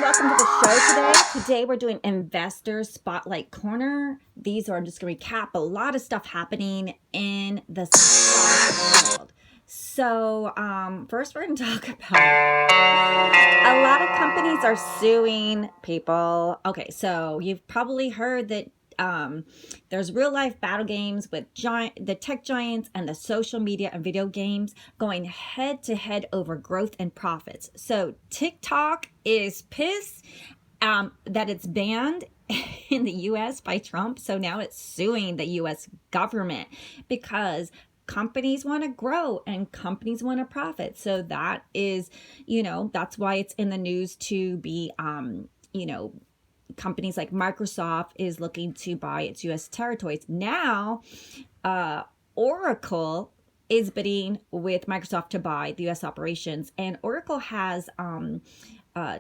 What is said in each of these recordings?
welcome to the show today. Today we're doing Investor Spotlight Corner. I'm just going to recap a lot of stuff happening in the stock world. So first we're going to talk about a lot of companies are suing people. Okay, so you've probably heard that there's real life battle games with the tech giants and the social media and video games going head to head over growth and profits. So TikTok is pissed that it's banned in the US by Trump. So now it's suing the US government because companies want to grow and companies want to profit. So that is, that's why it's in the news to be, companies like Microsoft is looking to buy its U.S. territories. Now, Oracle is bidding with Microsoft to buy the U.S. operations. And Oracle has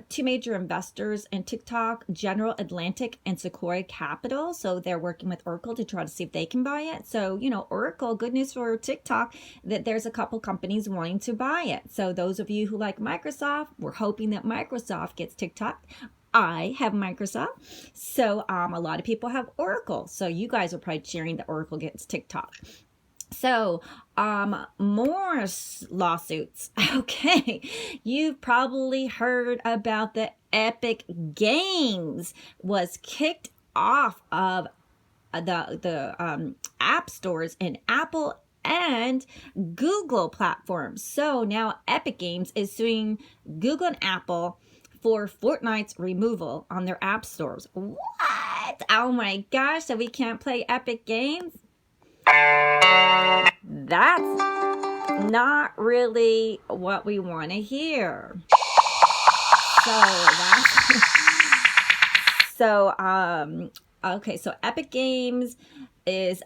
two major investors in TikTok, General Atlantic and Sequoia Capital. So they're working with Oracle to try to see if they can buy it. So, Oracle, good news for TikTok that there's a couple companies wanting to buy it. So those of you who like Microsoft, we're hoping that Microsoft gets TikTok. I have Microsoft, so a lot of people have Oracle. So you guys are probably cheering that Oracle gets TikTok. So more lawsuits. Okay, you've probably heard about the Epic Games was kicked off of the app stores in Apple and Google platforms. So now Epic Games is suing Google and Apple for Fortnite's removal on their app stores. What? Oh my gosh, so we can't play Epic Games? That's not really what we want to hear. So Epic Games is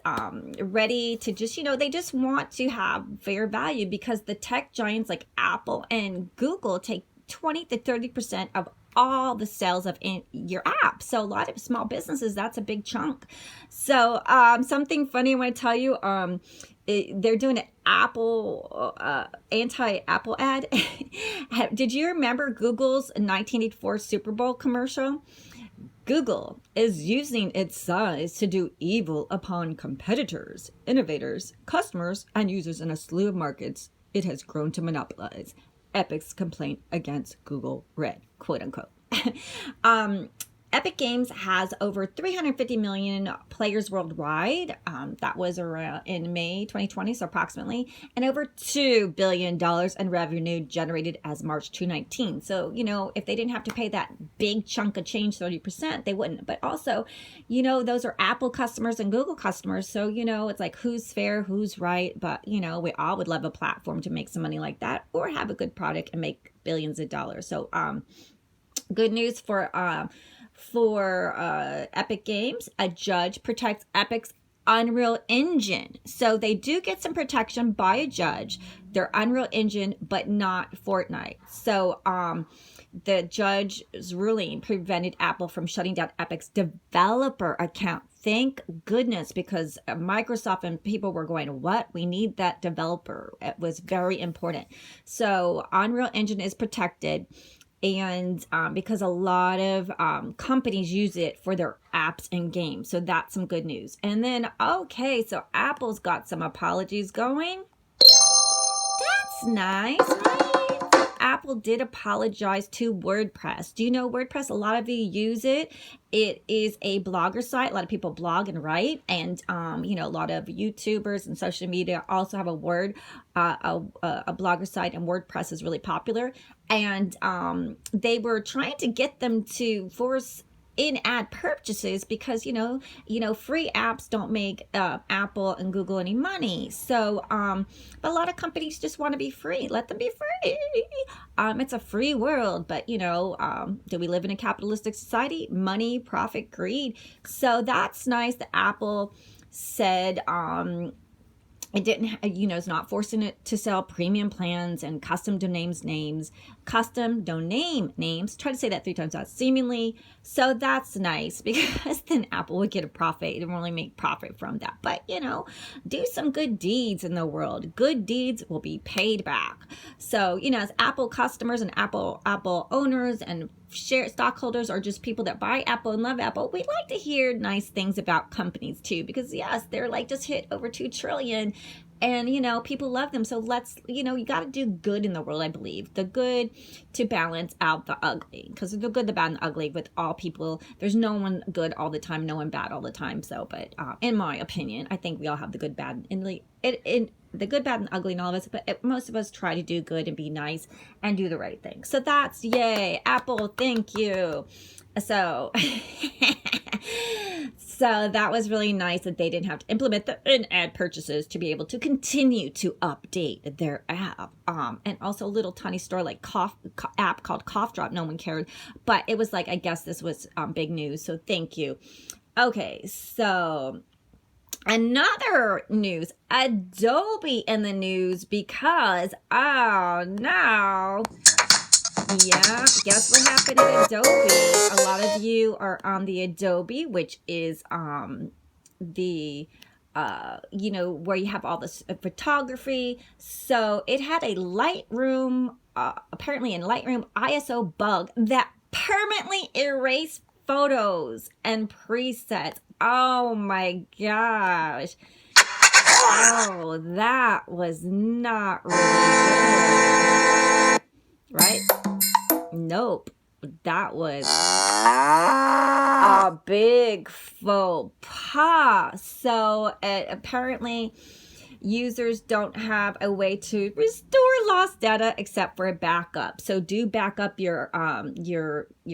ready to just, they just want to have fair value because the tech giants like Apple and Google take 20 to 30% of all the sales of your app. So a lot of small businesses, that's a big chunk. So something funny I want to tell you, they're doing an Apple anti-Apple ad. Did you remember Google's 1984 Super Bowl commercial? Google is using its size to do evil upon competitors, innovators, customers, and users in a slew of markets it has grown to monopolize. Epic's complaint against Google read, quote unquote. Epic Games has over 350 million players worldwide. That was around in May 2020, so approximately, and over $2 billion in revenue generated as March 2019. So, if they didn't have to pay that big chunk of change, 30%, they wouldn't. But also, those are Apple customers and Google customers. So, it's like who's fair, who's right. But, we all would love a platform to make some money like that or have a good product and make billions of dollars. So, good news for Epic Games. A judge protects Epic's Unreal Engine. So they do get some protection by a judge, their Unreal Engine, but not Fortnite. So the judge's ruling prevented Apple from shutting down Epic's developer account. Thank goodness, because Microsoft and people were going, what? We need that developer. It was very important. So Unreal Engine is protected. And because a lot of companies use it for their apps and games. So that's some good news. And then, okay, so Apple's got some apologies going. That's nice, right? So Apple did apologize to WordPress. Do you know WordPress? A lot of you use it. It is a blogger site. A lot of people blog and write, and a lot of YouTubers and social media also have a blogger site, and WordPress is really popular. And they were trying to get them to force in-ad purchases because free apps don't make Apple and Google any money. So but a lot of companies just want to be free. Let them be free. It's a free world, but do we live in a capitalistic society? Money, profit, greed. So that's nice that Apple said it didn't, it's not forcing it to sell premium plans and custom domain names. Try to say that 3 times out, seemingly. So that's nice because then Apple would get a profit. It won't really make profit from that. But, do some good deeds in the world. Good deeds will be paid back. So, as Apple customers and Apple owners and stockholders or just people that buy Apple and love Apple, we like to hear nice things about companies too, because yes, they're like just hit over 2 trillion. And, people love them. So let's, you got to do good in the world, I believe. The good to balance out the ugly. Because the good, the bad, and the ugly with all people. There's no one good all the time, no one bad all the time. So, but in my opinion, I think we all have the good, bad, and the good, bad, and ugly in all of us. But most of us try to do good and be nice and do the right thing. So that's yay. Apple, thank you. So... So that was really nice that they didn't have to implement the in-ad purchases to be able to continue to update their app. And also a little tiny store like app called Cough Drop. No one cared, but it was like, I guess this was big news. So thank you. Okay, so another news, Adobe in the news because, oh no. Yeah, guess what happened at Adobe? A lot of you are on the Adobe, which is the where you have all this photography. So it had a Lightroom, apparently in Lightroom ISO bug that permanently erased photos and presets. Oh my gosh. Oh, that was not really good. Right? Nope. That was a big faux pas. So apparently users don't have a way to restore lost data except for a backup. So do back up your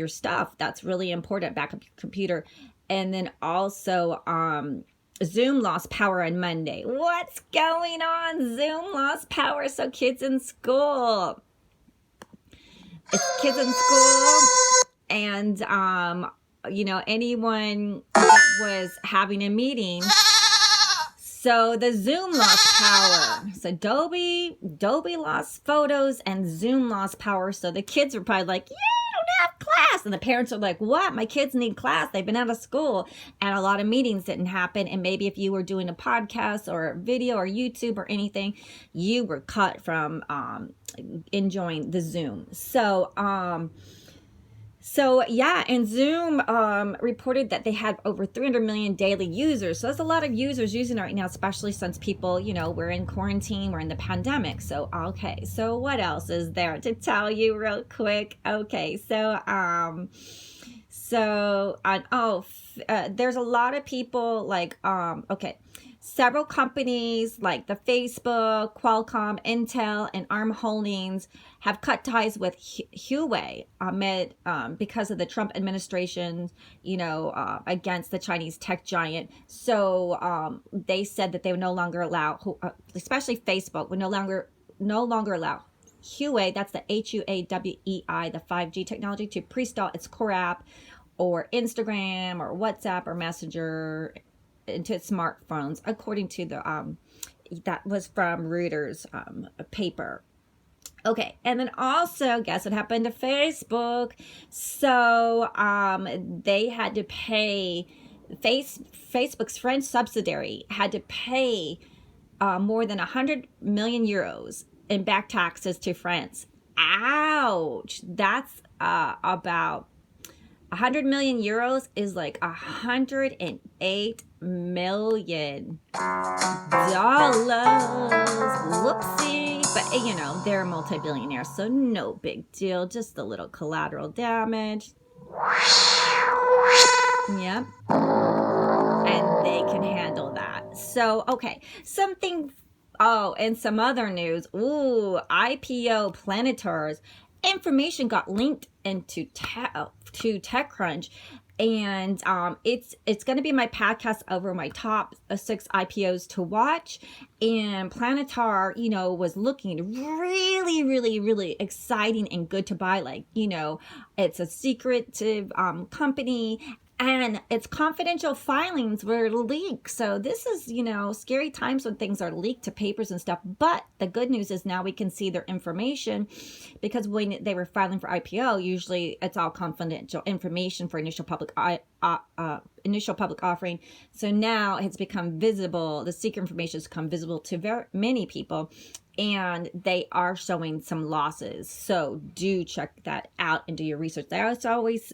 stuff. That's really important. Back up your computer. And then also Zoom lost power on Monday. What's going on? Zoom lost power. So kids in school. It's kids in school, and anyone that was having a meeting. So the Zoom lost power. So Adobe lost photos, and Zoom lost power. So the kids were probably like, "Yeah, I don't have class," and the parents are like, "What? My kids need class. They've been out of school," and a lot of meetings didn't happen. And maybe if you were doing a podcast or a video or YouTube or anything, you were cut from enjoying the Zoom. So yeah, and Zoom reported that they had over 300 million daily users. So that's a lot of users using it right now, especially since people, we're in quarantine, we're in the pandemic. So, okay, so what else is there to tell you real quick? Okay, so there's a lot of people like, several companies like the Facebook, Qualcomm, Intel, and ARM Holdings have cut ties with Huawei amid because of the Trump administration, against the Chinese tech giant. So they said that they would no longer allow, especially Facebook, would no longer allow Huawei, that's the HUAWEI, the 5G technology, to pre-install its core app or Instagram or WhatsApp or Messenger into smartphones, according to the that was from Reuters paper. Okay, and then also, guess what happened to Facebook? So they had to pay, Facebook's French subsidiary had to pay more than 100 million euros in back taxes to France. Ouch! That's about 100 million euros is like $108 million. Whoopsie. But, they're multi-billionaires, so no big deal. Just a little collateral damage. Yep. And they can handle that. So, okay. And some other news. Ooh, IPO Planetar's information got linked into to TechCrunch, and it's going to be my podcast over my top 6 IPOs to watch. And Planetar, was looking really, really, really exciting and good to buy. Like, it's a secretive company. And its confidential filings were leaked. So this is, scary times when things are leaked to papers and stuff. But the good news is now we can see their information, because when they were filing for IPO, usually it's all confidential information for initial public offering. So now it's become visible. The secret information has become visible to very many people. and they are showing some losses. So do check that out and do your research. That's always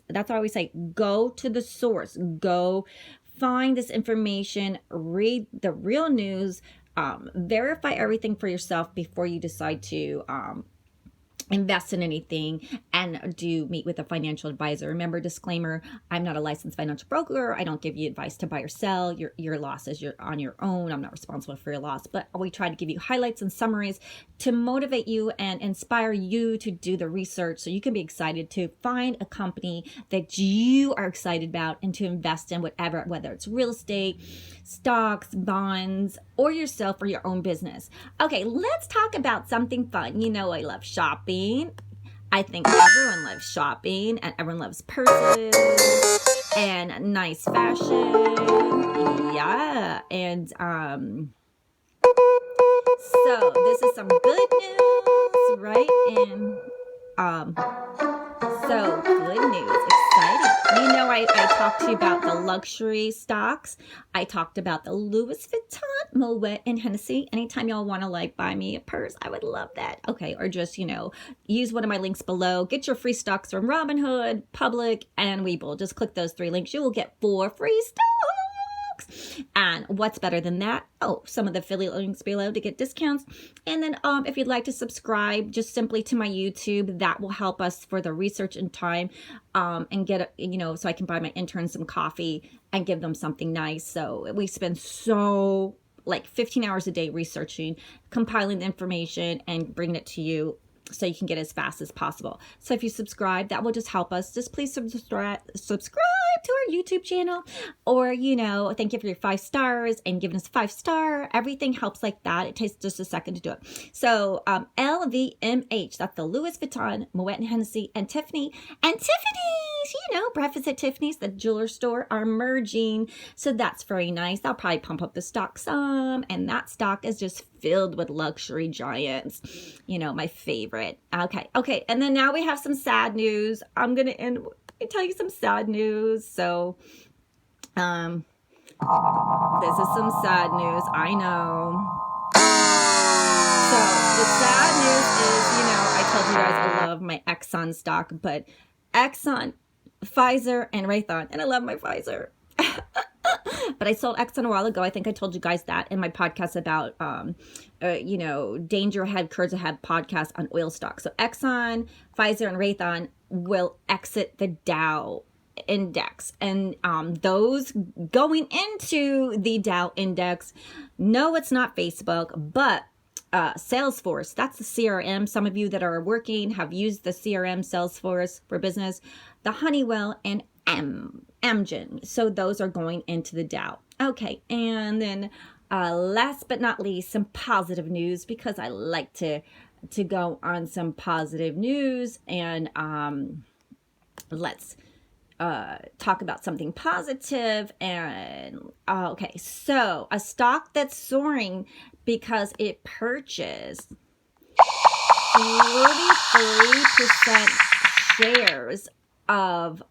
say, go to the source, go find this information, read the real news, verify everything for yourself before you decide to invest in anything, and do meet with a financial advisor. Remember, disclaimer, I'm not a licensed financial broker. I don't give you advice to buy or sell. Your losses, you're on your own. I'm not responsible for your loss, but we try to give you highlights and summaries to motivate you and inspire you to do the research so you can be excited to find a company that you are excited about and to invest in, whatever, whether it's real estate, stocks, bonds, or yourself or your own business. Okay, let's talk about something fun. You know, I love shopping. I think everyone loves shopping, and everyone loves purses and nice fashion. Yeah, and so this is some good news, right? And so good news, exciting. You know, I talked to you about the luxury stocks. I talked about the Louis Vuitton, Moet, and Hennessy. Anytime y'all want to like buy me a purse, I would love that. Okay, or just, you know, use one of my links below. Get your free stocks from Robinhood, Public, and Webull. Just click those 3 links. You will get 4 free stocks. And what's better than that? Oh, some of the affiliate links below to get discounts. And then if you'd like to subscribe just simply to my YouTube, that will help us for the research and time, and get, you know, so I can buy my interns some coffee and give them something nice. So we spend like 15 hours a day researching, compiling the information, and bringing it to you so you can get as fast as possible. So if you subscribe, that will just help us. Just please subscribe to our YouTube channel, or, you know, thank you for your 5 stars and giving us 5-star. Everything helps like that. It takes just a second to do it. So LVMH, that's the Louis Vuitton, Moet and Hennessy, and Tiffany. And Tiffany's, you know, breakfast at Tiffany's, the jeweler store, are merging. So that's very nice. They'll probably pump up the stock some, and that stock is just filled with luxury giants. You know, my favorite. Okay. And then now we have some sad news. I'm going to tell you some sad news. So, this is some sad news. I know. So the sad news is, you know, I told you guys I love my Exxon stock, but Exxon, Pfizer, and Raytheon, and I love my Pfizer. But I sold Exxon a while ago. I think I told you guys that in my podcast about, you know, Danger Ahead, Curves Ahead podcast on oil stocks. So Exxon, Pfizer, and Raytheon will exit the Dow index. And those going into the Dow index, no, it's not Facebook, but Salesforce. That's the CRM. Some of you that are working have used the CRM Salesforce for business, the Honeywell, and Amgen. So those are going into the Dow. Okay, and then last but not least, some positive news, because I like to go on some positive news, and let's talk about something positive. And okay, so a stock that's soaring because it purchased 43% shares of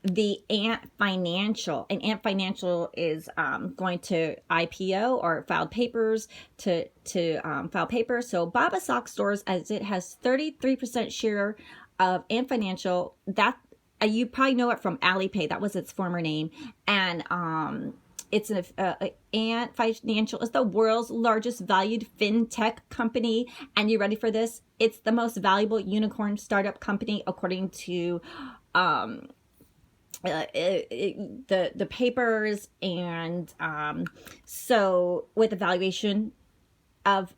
the Ant Financial, and Ant Financial is going to IPO or file papers to file papers. So Baba Sock Stores, as it has 33% share of Ant Financial, that you probably know it from Alipay. That was its former name, and it's Ant Financial is the world's largest valued fintech company. And you ready for this? It's the most valuable unicorn startup company according to the papers, and so with a valuation of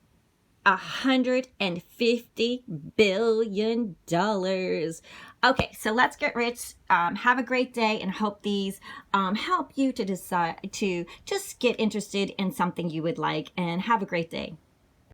$150 billion. Okay, so let's get rich. Have a great day, and hope these help you to decide to just get interested in something you would like, and have a great day.